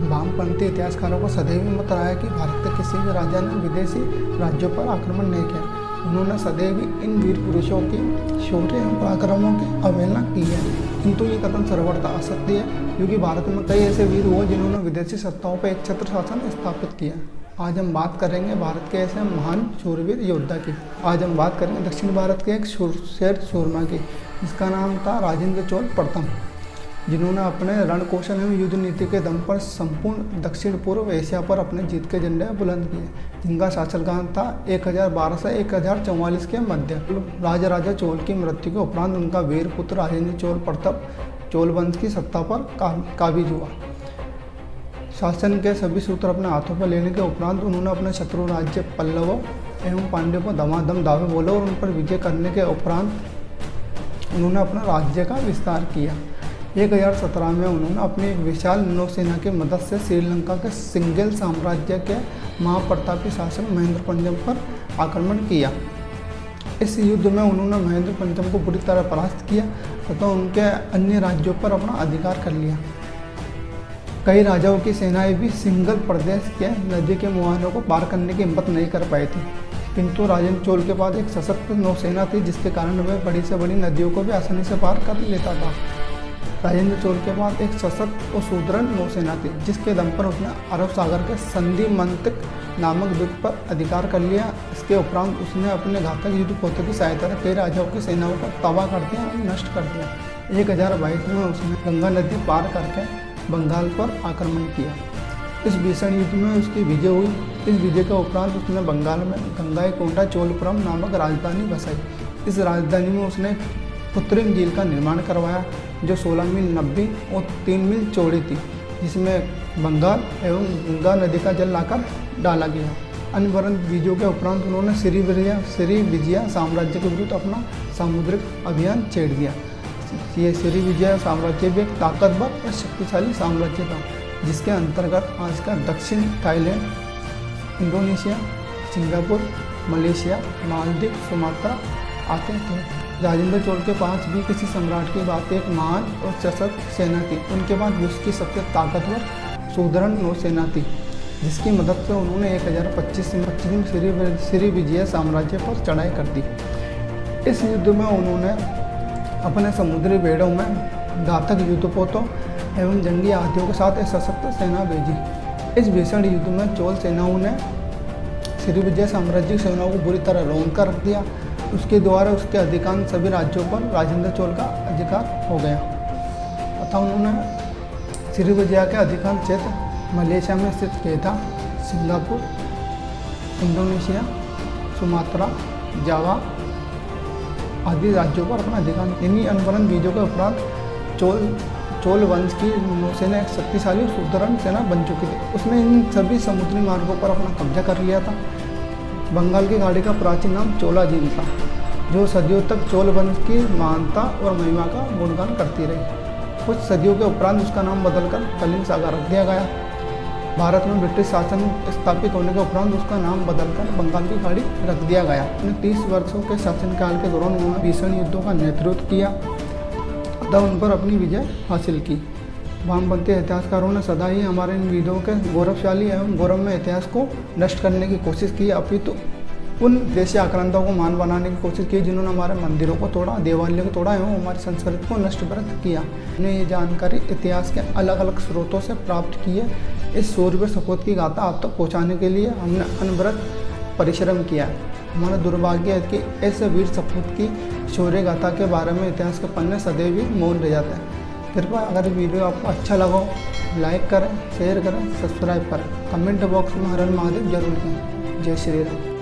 वामपंथी इतिहासकारों को सदैव मत रहा है कि भारत के किसी भी राजा ने विदेशी राज्यों पर आक्रमण नहीं किया। उन्होंने सदैव इन वीर पुरुषों की शौर्य एवं पराक्रमों की अवहेलना की है। किंतु ये कथन सर्वथा असत्य है, क्योंकि भारत में कई ऐसे वीर हुए जिन्होंने विदेशी सत्ताओं पर एक छत्र शासन स्थापित किया। आज हम बात करेंगे भारत के ऐसे महान शूरवीर योद्धा की। आज हम बात करेंगे दक्षिण भारत के एक शेर सूरमा की, जिसका नाम था राजेंद्र चोल प्रथम, जिन्होंने अपने रणकौशल एवं युद्ध नीति के दम पर संपूर्ण दक्षिण पूर्व एशिया पर अपने जीत के झंडे बुलंद किए। जिनका शासनकाल था 1012 से 1044 के मध्य। राजा चोल की मृत्यु के उपरांत उनका वीर पुत्र राजेंद्र चोल प्रथम चोल वंश की सत्ता पर काबिज हुआ। शासन के सभी सूत्र अपने हाथों पर लेने के उपरांत उन्होंने अपने शत्रु राज्य पल्लवों एवं पांड्यों को दमादम दावे बोले और उन पर विजय करने के उपरांत उन्होंने अपने राज्य का विस्तार किया। 1017 में उन्होंने अपनी एक विशाल नौसेना की मदद से श्रीलंका के सिंघल साम्राज्य के महाप्रतापी शासक महेंद्र पंचम पर आक्रमण किया। इस युद्ध में उन्होंने महेंद्र पंचम को बुरी तरह परास्त किया तथा उनके अन्य राज्यों पर अपना अधिकार कर लिया। कई राजाओं की सेनाएं भी सिंघल प्रदेश के नदी के मुहानों को पार करने की हिम्मत नहीं कर पाई थी, किंतु राजेंद्र चोल के पास एक सशक्त नौसेना थी, जिसके कारण वह बड़ी से बड़ी नदियों को भी आसानी से पार कर लेता था। राजेंद्र चोल के पास एक सशक्त और सुदृढ़ नौसेना थी, जिसके दम पर उसने अरब सागर के संधि मंतिक नामक द्वीप पर अधिकार कर लिया। इसके उपरांत उसने अपने घातक युद्धपोतों की सहायता से कई राजाओं की सेनाओं को तबाह कर दिया और नष्ट कर दिया। 1022 में उसने गंगा नदी पार करके बंगाल पर आक्रमण किया। इस भीषण युद्ध में उसकी विजय हुई। इस विजय के उपरांत उसने बंगाल में गंगाईकोंडा चोलपुरम नामक राजधानी बसाई। इस राजधानी में उसने कृत्रिम झील का निर्माण करवाया, जो 16 मील लंबी और 3 मील चौड़ी थी, जिसमें बंगाल एवं गंगा नदी का जल लाकर डाला गया। अनवरत विजयों के उपरांत उन्होंने श्री विजया साम्राज्य के विरुद्ध अपना सामुद्रिक अभियान छेड़ दिया। ये श्री विजय साम्राज्य भी एक ताकतवर और शक्तिशाली साम्राज्य था, जिसके अंतर्गत आज का दक्षिण Thailand, Indonesia, Singapore, Malaysia, Maldives, Sumatra आते थे। राजेंद्र चोल के पास भी किसी सम्राट की बात एक महान और सशक्त सेना थी। उनके पास विश्व की सबसे ताकतवर सुदृढ़ नौसेना थी, जिसकी मदद से उन्होंने 1025 में श्री विजय साम्राज्य पर चढ़ाई कर दी। इस युद्ध में उन्होंने अपने समुद्री बेड़ों में घातक युद्धपोतों एवं जंगी हाथियों के साथ एक सशक्त सेना भेजी। इस भीषण युद्ध में चोल सेनाओं ने श्री विजय साम्राज्य सेनाओं को बुरी तरह रौंद कर रख दिया। उसके द्वारा उसके अधिकांश सभी राज्यों पर राजेंद्र चोल का अधिकार हो गया तथा उन्होंने श्री विजय के अधिकांश क्षेत्र मलेशिया में स्थित केता, सिंगापुर, इंडोनेशिया, सुमात्रा, जावा आदि राज्यों पर अपना अधिकार। इन्हीं अनवरत विजयों के उपरांत चोल वंश की नौसेना एक शक्तिशाली सुदृढ़ सेना बन चुकी थी। उसने इन सभी समुद्री मार्गों पर अपना कब्जा कर लिया था। बंगाल की खाड़ी का प्राचीन नाम चोला झील था, जो सदियों तक चोल वंश की महानता और महिमा का गुणगान करती रही। कुछ सदियों के उपरांत उसका नाम बदलकर कलिंग सागर रख दिया गया। भारत में ब्रिटिश शासन स्थापित होने के उपरांत उसका नाम बदलकर बंगाल की खाड़ी रख दिया गया। अपने 30 वर्षों के शासनकाल के दौरान उन्होंने भीषण युद्धों का नेतृत्व किया तथा उन पर अपनी विजय हासिल की। वामपंथी इतिहासकारों ने सदा ही हमारे इन वीरों के गौरवशाली एवं गौरवमय इतिहास को नष्ट करने की कोशिश की, अपितु उन देशी आक्रांताओं को महान बनाने की कोशिश की जिन्होंने हमारे मंदिरों को तोड़ा, देवालयों को तोड़ा एवं हमारी संस्कृति को नष्ट किया। हमने ये जानकारी इतिहास के अलग अलग स्रोतों से प्राप्त की है। इस शौर्य सपूत की गाथा आप तक पहुँचाने के लिए हमने अनवरत परिश्रम किया। हमारा दुर्भाग्य है कि ऐसे वीर सपूत की शौर्य गाथा के बारे में इतिहास के पन्ने सदैव ही मौन रह जाते हैं। कृपया अगर वीडियो आपको अच्छा लगा हो, लाइक करें, शेयर करें, सब्सक्राइब करें, कमेंट बॉक्स में हर हर महादेव जरूर करें। जय श्री राम।